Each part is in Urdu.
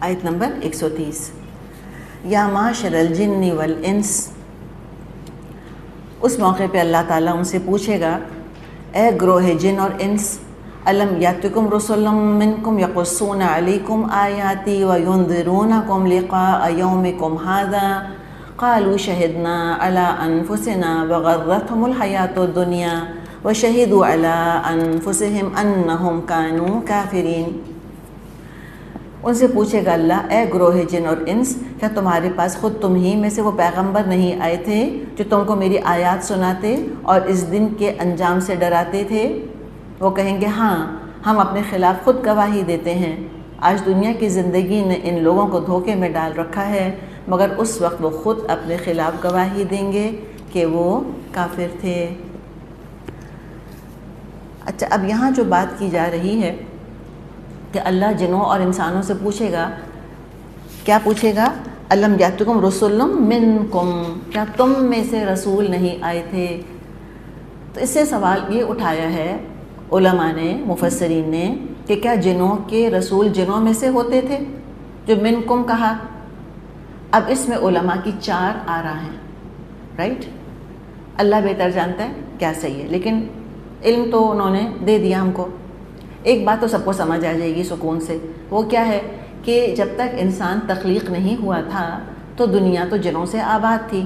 آیت نمبر 130، یا معاشر الجن والانس۔ اس موقع پہ اللہ تعالیٰ ان سے پوچھے گا، اے گروہ جن اور انس، الم یاتکم رسل منکم یقصون علیکم آیاتی وینذرونکم لقاء یومکم ھذا قالوا شہدنا علی انفسنا وغرتہم الحیاۃ الدنیا وشہدوا علی انفسہم انہم کانوا کافرین۔ ان سے پوچھے گا اللہ، اے گروہ جن اور انس، کیا تمہارے پاس خود تم ہی میں سے وہ پیغمبر نہیں آئے تھے جو تم کو میری آیات سناتے اور اس دن کے انجام سے ڈراتے تھے؟ وہ کہیں گے ہاں، ہم اپنے خلاف خود گواہی دیتے ہیں۔ آج دنیا کی زندگی نے ان لوگوں کو دھوکے میں ڈال رکھا ہے، مگر اس وقت وہ خود اپنے خلاف گواہی دیں گے کہ وہ کافر تھے۔ اچھا، اب یہاں جو بات کی جا رہی ہے کہ اللہ جنوں اور انسانوں سے پوچھے گا، کیا پوچھے گا؟ الم یاتکم رسل منکم، کیا تم میں سے رسول نہیں آئے تھے؟ تو اس سے سوال یہ اٹھایا ہے علماء نے، مفسرین نے، کہ کیا جنوں کے رسول جنوں میں سے ہوتے تھے جو منکم کہا؟ اب اس میں علماء کی 4 آراء ہیں، رائٹ؟ اللہ بہتر جانتا ہے کیا صحیح ہے، لیکن علم تو انہوں نے دے دیا ہم کو۔ ایک بات تو سب کو سمجھ آ جائے گی سکون سے، وہ کیا ہے کہ جب تک انسان تخلیق نہیں ہوا تھا تو دنیا تو جنوں سے آباد تھی،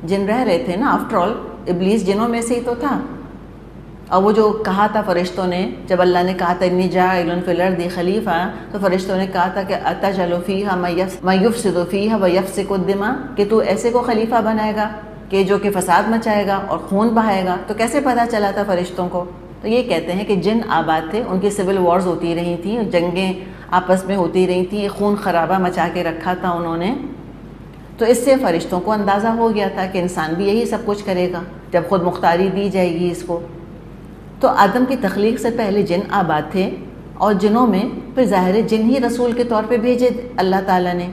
جن رہ رہے تھے نا، آفٹر آل ابلیس جنوں میں سے ہی تو تھا۔ اور وہ جو کہا تھا فرشتوں نے، جب اللہ نے کہا تھا انی جاعل فی الارض خلیفہ، تو فرشتوں نے کہا تھا کہ اتجعل فیہا من یفسد فیہا ویسفک الدماء، کہ تو ایسے کو خلیفہ بنائے گا کہ جو کہ فساد مچائے گا اور خون بہائے گا۔ تو کیسے پتہ چلا تھا فرشتوں کو؟ تو یہ کہتے ہیں کہ جن آباد تھے، ان کی سول وارز ہوتی رہی تھیں، جنگیں آپس میں ہوتی رہی تھیں، خون خرابہ مچا کے رکھا تھا انہوں نے۔ تو اس سے فرشتوں کو اندازہ ہو گیا تھا کہ انسان بھی یہی سب کچھ کرے گا جب خود مختاری دی جائے گی اس کو۔ تو آدم کی تخلیق سے پہلے جن آباد تھے، اور جنوں میں پھر ظاہر جن ہی رسول کے طور پہ بھیجے اللہ تعالیٰ نے۔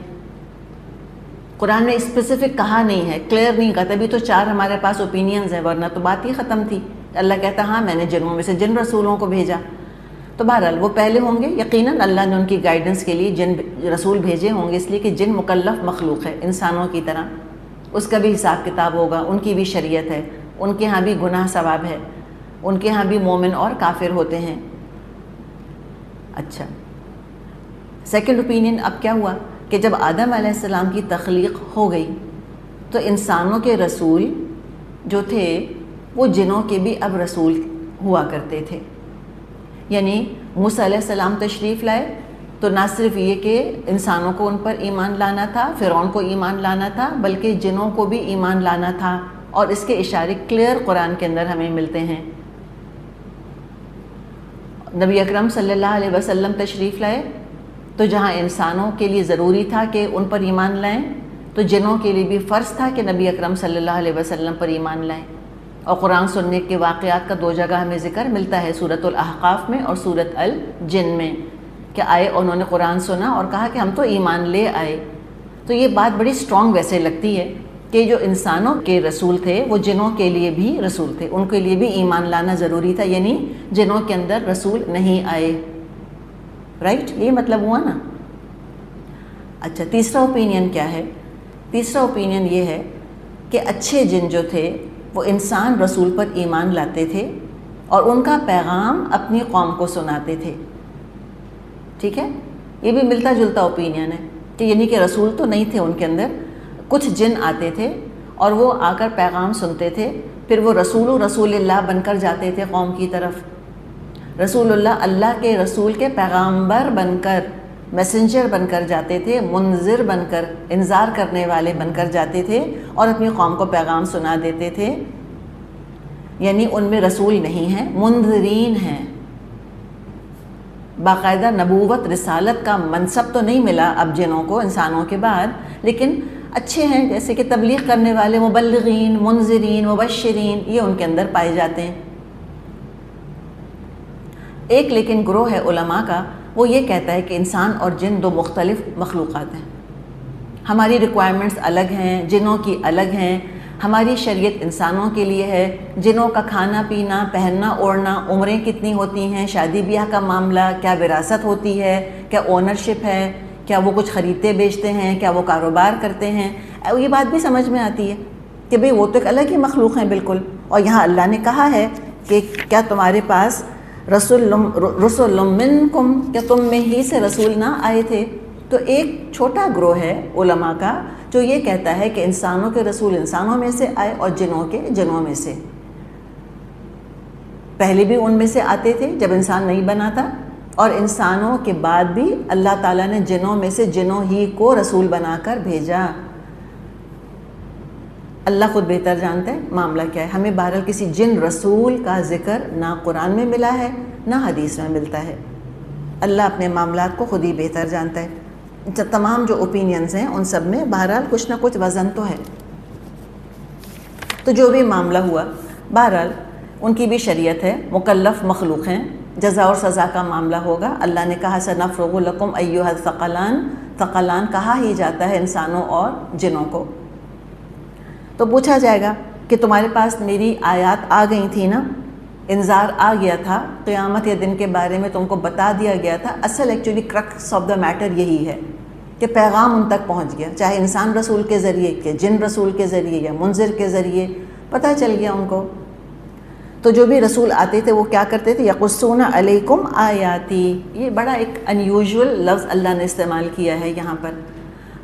قرآن میں اسپیسیفک کہا نہیں ہے، کلیئر نہیں کہا، تبھی تو 4 ہمارے پاس اوپینینز ہیں، ورنہ تو بات ہی ختم تھی۔ اللہ کہتا ہاں میں نے جنوں میں سے جن رسولوں کو بھیجا۔ تو بہرحال وہ پہلے ہوں گے، یقیناً اللہ نے ان کی گائیڈنس کے لیے جن رسول بھیجے ہوں گے، اس لیے کہ جن مکلف مخلوق ہے انسانوں کی طرح، اس کا بھی حساب کتاب ہوگا، ان کی بھی شریعت ہے، ان کے ہاں بھی گناہ ثواب ہے، ان کے ہاں بھی مومن اور کافر ہوتے ہیں۔ اچھا، سیکنڈ اوپینین اب کیا ہوا کہ جب آدم علیہ السلام کی تخلیق ہو گئی تو انسانوں کے رسول جو تھے وہ جنوں کے بھی اب رسول ہوا کرتے تھے۔ یعنی موسیٰ علیہ السلام تشریف لائے تو نہ صرف یہ کہ انسانوں کو ان پر ایمان لانا تھا، فرعون کو ایمان لانا تھا، بلکہ جنوں کو بھی ایمان لانا تھا، اور اس کے اشارے کلیئر قرآن کے اندر ہمیں ملتے ہیں۔ نبی اکرم صلی اللہ علیہ وسلم تشریف لائے تو جہاں انسانوں کے لیے ضروری تھا کہ ان پر ایمان لائیں، تو جنوں کے لیے بھی فرض تھا کہ نبی اکرم صلی اللہ علیہ وسلم پر ایمان لائیں۔ اور قرآن سننے کے واقعات کا 2 جگہ ہمیں ذکر ملتا ہے، سورۃ الاحقاف میں اور سورۃ الجن میں، کہ آئے انہوں نے قرآن سنا اور کہا کہ ہم تو ایمان لے آئے۔ تو یہ بات بڑی سٹرونگ ویسے لگتی ہے کہ جو انسانوں کے رسول تھے وہ جنوں کے لیے بھی رسول تھے، ان کے لیے بھی ایمان لانا ضروری تھا، یعنی جنوں کے اندر رسول نہیں آئے، رائٹ؟ یہ مطلب ہوا نا۔ اچھا، تیسرا اوپینین کیا ہے؟ تیسرا اوپینین یہ ہے کہ اچھے جن جو تھے وہ انسان رسول پر ایمان لاتے تھے اور ان کا پیغام اپنی قوم کو سناتے تھے، ٹھیک ہے؟ یہ بھی ملتا جلتا اوپینین ہے کہ یعنی کہ رسول تو نہیں تھے ان کے اندر، کچھ جن آتے تھے اور وہ آ کر پیغام سنتے تھے، پھر وہ رسول اللہ بن کر جاتے تھے قوم کی طرف۔ رسول اللہ، اللہ کے رسول کے پیغامبر بن کر، میسنجر بن کر جاتے تھے، منذر بن کر، انذار کرنے والے بن کر جاتے تھے اور اپنی قوم کو پیغام سنا دیتے تھے۔ یعنی ان میں رسول نہیں ہیں، منذرین ہیں۔ باقاعدہ نبوت رسالت کا منصب تو نہیں ملا اب جنوں کو انسانوں کے بعد، لیکن اچھے ہیں، جیسے کہ تبلیغ کرنے والے، مبلغین، منذرین، مبشرین، یہ ان کے اندر پائے جاتے ہیں۔ ایک لیکن گروہ ہے علماء کا، وہ یہ کہتا ہے کہ انسان اور جن 2 مختلف مخلوقات ہیں، ہماری ریکوائرمنٹس الگ ہیں، جنوں کی الگ ہیں۔ ہماری شریعت انسانوں کے لیے ہے، جنوں کا کھانا پینا، پہننا اوڑھنا، عمریں کتنی ہوتی ہیں، شادی بیاہ کا معاملہ، کیا وراثت ہوتی ہے، کیا اونرشپ ہے، کیا وہ کچھ خریدتے بیچتے ہیں؟ کیا وہ کاروبار کرتے ہیں؟ یہ بات بھی سمجھ میں آتی ہے کہ بھئی وہ تو ایک الگ ہی مخلوق ہیں بالکل. اور یہاں اللہ نے کہا ہے کہ کیا تمہارے پاس رسول منکم، کیا تم میں ہی سے رسول نہ آئے تھے؟ تو ایک چھوٹا گروہ ہے علماء کا جو یہ کہتا ہے کہ انسانوں کے رسول انسانوں میں سے آئے اور جنوں کے جنوں میں سے. پہلے بھی ان میں سے آتے تھے جب انسان نہیں بنا تھا، اور انسانوں کے بعد بھی اللہ تعالیٰ نے جنوں میں سے جنوں ہی کو رسول بنا کر بھیجا. اللہ خود بہتر جانتا ہے معاملہ کیا ہے. ہمیں بہرحال کسی جن رسول کا ذکر نہ قرآن میں ملا ہے نہ حدیث میں ملتا ہے. اللہ اپنے معاملات کو خود ہی بہتر جانتا ہے. تمام جو اوپینینز ہیں ان سب میں بہرحال کچھ نہ کچھ وزن تو ہے. تو جو بھی معاملہ ہوا بہرحال ان کی بھی شریعت ہے، مکلف مخلوق ہیں، جزا اور سزا کا معاملہ ہوگا. اللہ نے کہا سنفرغ لکم ایھا الثقلان، ثقلان کہا ہی جاتا ہے انسانوں اور جنوں کو. تو پوچھا جائے گا کہ تمہارے پاس میری آیات آ گئی تھی نا، انذار آ گیا تھا، قیامت یا دن کے بارے میں تم کو بتا دیا گیا تھا. اصل actually crux of the matter یہی ہے کہ پیغام ان تک پہنچ گیا، چاہے انسان رسول کے ذریعے کہ جن رسول کے ذریعے یا منذر کے ذریعے پتہ چل گیا ان کو. تو جو بھی رسول آتے تھے وہ کیا کرتے تھے؟ یقصون علیکم آیاتی. یہ بڑا ایک انیوژول لفظ اللہ نے استعمال کیا ہے یہاں پر.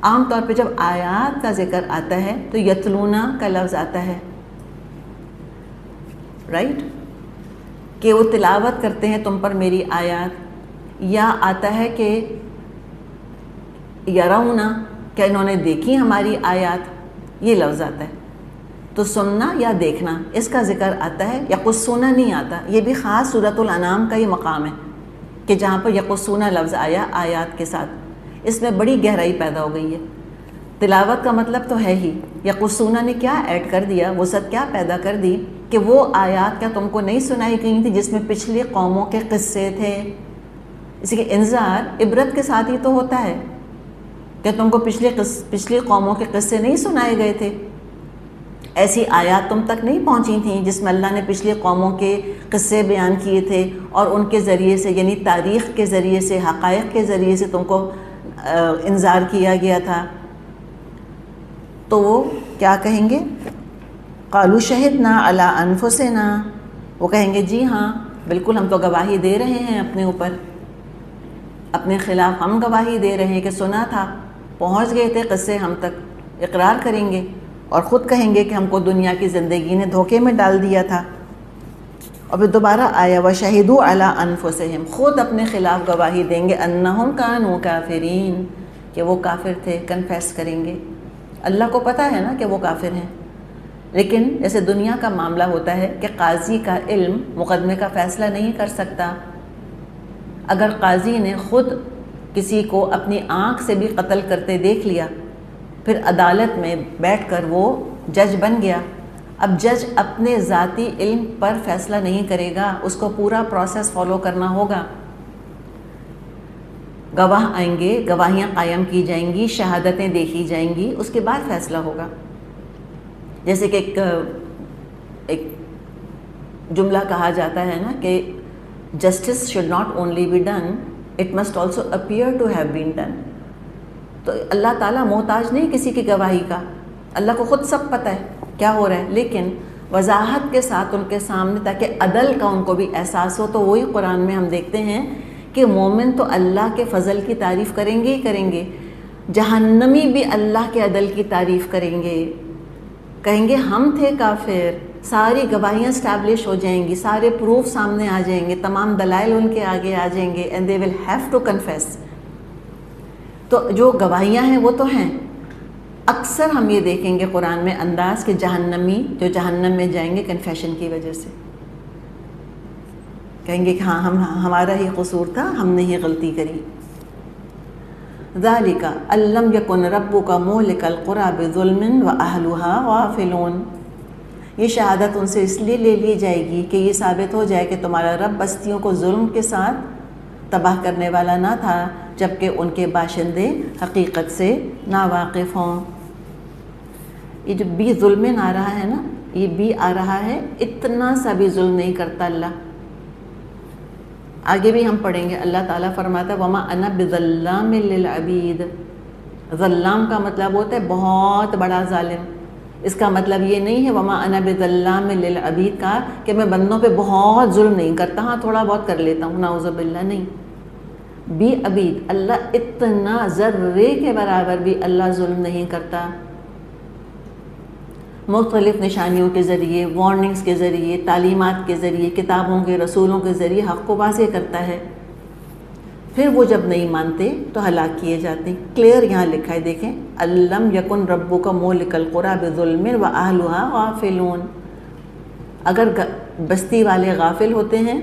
عام طور پہ جب آیات کا ذکر آتا ہے تو یتلونا کا لفظ آتا ہے، رائٹ، کہ وہ تلاوت کرتے ہیں تم پر میری آیات. یا آتا ہے کہ یرونا، کہ انہوں نے دیکھی ہماری آیات، یہ لفظ آتا ہے. تو سننا یا دیکھنا اس کا ذکر آتا ہے، یقصونا نہیں آتا. یہ بھی خاص سورۃ الانعام کا ہی مقام ہے کہ جہاں پر یقصونا لفظ آیا آیات کے ساتھ. اس میں بڑی گہرائی پیدا ہو گئی ہے. تلاوت کا مطلب تو ہے ہی، یقصونا نے کیا ایڈ کر دیا، وسعت کیا پیدا کر دی کہ وہ آیات کیا تم کو نہیں سنائی گئی تھی جس میں پچھلی قوموں کے قصے تھے. اسی کے انذار عبرت کے ساتھ ہی تو ہوتا ہے کہ تم کو پچھلی قوموں کے قصے نہیں سنائے گئے تھے، ایسی آیات تم تک نہیں پہنچی تھیں جس میں اللہ نے پچھلی قوموں کے قصے بیان کیے تھے اور ان کے ذریعے سے، یعنی تاریخ کے ذریعے سے، حقائق کے ذریعے سے تم کو انذار کیا گیا تھا. تو وہ کیا کہیں گے؟ قالوا شہدنا علی انفسنا، وہ کہیں گے جی ہاں بالکل ہم تو گواہی دے رہے ہیں اپنے اوپر، اپنے خلاف ہم گواہی دے رہے ہیں کہ سنا تھا، پہنچ گئے تھے قصے ہم تک. اقرار کریں گے اور خود کہیں گے کہ ہم کو دنیا کی زندگی نے دھوکے میں ڈال دیا تھا. اور پھر دوبارہ آیا وَشَهِدُوا عَلَىٰ أَنفُسِهِمْ، خود اپنے خلاف گواہی دیں گے أَنَّهُمْ كَانُوا كَافِرِينَ، کہ وہ کافر تھے، کنفیس کریں گے. اللہ کو پتہ ہے نا کہ وہ کافر ہیں، لیکن جیسے دنیا کا معاملہ ہوتا ہے کہ قاضی کا علم مقدمے کا فیصلہ نہیں کر سکتا. اگر قاضی نے خود کسی کو اپنی آنکھ سے بھی قتل کرتے دیکھ لیا، پھر عدالت میں بیٹھ کر وہ جج بن گیا، اب جج اپنے ذاتی علم پر فیصلہ نہیں کرے گا، اس کو پورا پروسیس فالو کرنا ہوگا. گواہ آئیں گے، گواہیاں قائم کی جائیں گی، شہادتیں دیکھی جائیں گی، اس کے بعد فیصلہ ہوگا. جیسے کہ ایک جملہ کہا جاتا ہے نا کہ justice should not only be done, it must also appear to have been done. تو اللہ تعالیٰ محتاج نہیں کسی کی گواہی کا، اللہ کو خود سب پتہ ہے کیا ہو رہا ہے، لیکن وضاحت کے ساتھ ان کے سامنے تاکہ عدل کا ان کو بھی احساس ہو. تو وہی قرآن میں ہم دیکھتے ہیں کہ مومن تو اللہ کے فضل کی تعریف کریں گے ہی کریں گے، جہنمی بھی اللہ کے عدل کی تعریف کریں گے، کہیں گے ہم تھے کافر. ساری گواہیاں اسٹیبلش ہو جائیں گی، سارے پروف سامنے آ جائیں گے، تمام دلائل ان کے آگے آ جائیں گے، and they will have to confess. تو جو گواہیاں ہیں وہ تو ہیں. اکثر ہم یہ دیکھیں گے قرآن میں انداز کہ جہنمی جو جہنم میں جائیں گے کنفیشن کی وجہ سے، کہیں گے کہ ہاں ہمارا ہی قصور تھا، ہم نے ہی غلطی کری. ذالک ان لم یکن ربک مہلک القری بظلم واہلھا غافلون. یہ شہادت ان سے اس لیے لے لی جائے گی کہ یہ ثابت ہو جائے کہ تمہارا رب بستیوں کو ظلم کے ساتھ تباہ کرنے والا نہ تھا، جبکہ ان کے باشندے حقیقت سے ناواقف ہوں. یہ جو بھی ظلم آ رہا ہے نا، یہ بھی آ رہا ہے، اتنا سا بھی ظلم نہیں کرتا اللہ. آگے بھی ہم پڑھیں گے، اللہ تعالیٰ فرماتا ہے وما انا بظلام للعبید. ظلام کا مطلب ہوتا ہے بہت بڑا ظالم. اس کا مطلب یہ نہیں ہے وما انا بظلام للعبید کا کہ میں بندوں پہ بہت ظلم نہیں کرتا، ہاں تھوڑا بہت کر لیتا ہوں، نعوذ باللہ. نہیں، بھی عبید، اللہ اتنا ذرے کے برابر بھی اللہ ظلم نہیں کرتا. مختلف نشانیوں کے ذریعے، وارننگز کے ذریعے، تعلیمات کے ذریعے، کتابوں کے، رسولوں کے ذریعے حق کو واضح کرتا ہے. پھر وہ جب نہیں مانتے تو ہلاک کیے جاتے ہیں. کلیئر یہاں لکھا ہے، دیکھیں، الم یکن ربک مہلک القری بظلم واہلھا غافلون. اگر بستی والے غافل ہوتے ہیں،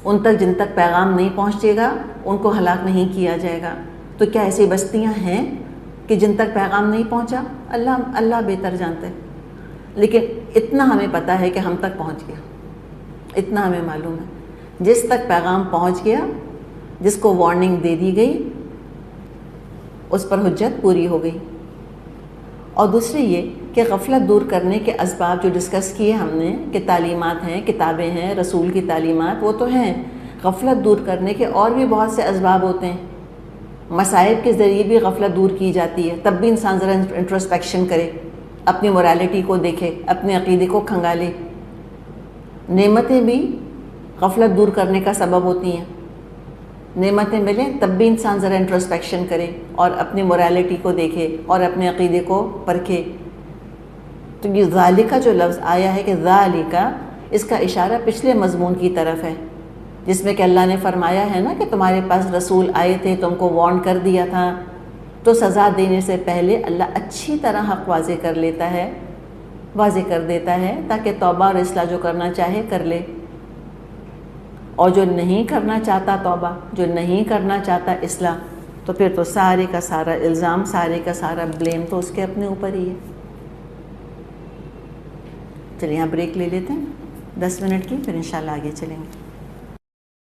ان تک جن تک پیغام نہیں پہنچے گا ان کو ہلاک نہیں کیا جائے گا. تو کیا ایسی بستیاں ہیں کہ جن تک پیغام نہیں پہنچا؟ اللہ بہتر جانتا ہے. لیکن اتنا ہمیں پتہ ہے کہ ہم تک پہنچ گیا، اتنا ہمیں معلوم ہے. جس تک پیغام پہنچ گیا، جس کو وارننگ دے دی گئی، اس پر حجت پوری ہو گئی. اور دوسری یہ کہ غفلت دور کرنے کے اسباب جو ڈسکس کیے ہم نے، کہ تعلیمات ہیں، کتابیں ہیں، رسول کی تعلیمات، وہ تو ہیں. غفلت دور کرنے کے اور بھی بہت سے اسباب ہوتے ہیں. مصائب کے ذریعے بھی غفلت دور کی جاتی ہے. تب بھی انسان ذرا انٹروسپیکشن کرے، اپنی مورالٹی کو دیکھے، اپنے عقیدے کو کھنگالے. نعمتیں بھی غفلت دور کرنے کا سبب ہوتی ہیں. نعمتیں ملیں تب بھی انسان ذرا انٹروسپیکشن کرے اور اپنی مورالٹی کو دیکھے اور اپنے عقیدے کو پرکھے. تو یہ ذالکہ جو لفظ آیا ہے کہ ذالکہ، اس کا اشارہ پچھلے مضمون کی طرف ہے، جس میں کہ اللہ نے فرمایا ہے نا کہ تمہارے پاس رسول آئے تھے، تم کو وارن کر دیا تھا. تو سزا دینے سے پہلے اللہ اچھی طرح حق واضح کر لیتا ہے، واضح کر دیتا ہے، تاکہ توبہ اور اصلاح جو کرنا چاہے کر لے، اور جو نہیں کرنا چاہتا توبہ، جو نہیں کرنا چاہتا اصلاح، تو پھر تو سارے کا سارا الزام، سارے کا سارا بلیم تو اس کے اپنے اوپر ہی ہے. چلیے یہاں بریک لے لیتے ہیں 10 منٹ کی، پھر انشاءاللہ آگے چلیں گے.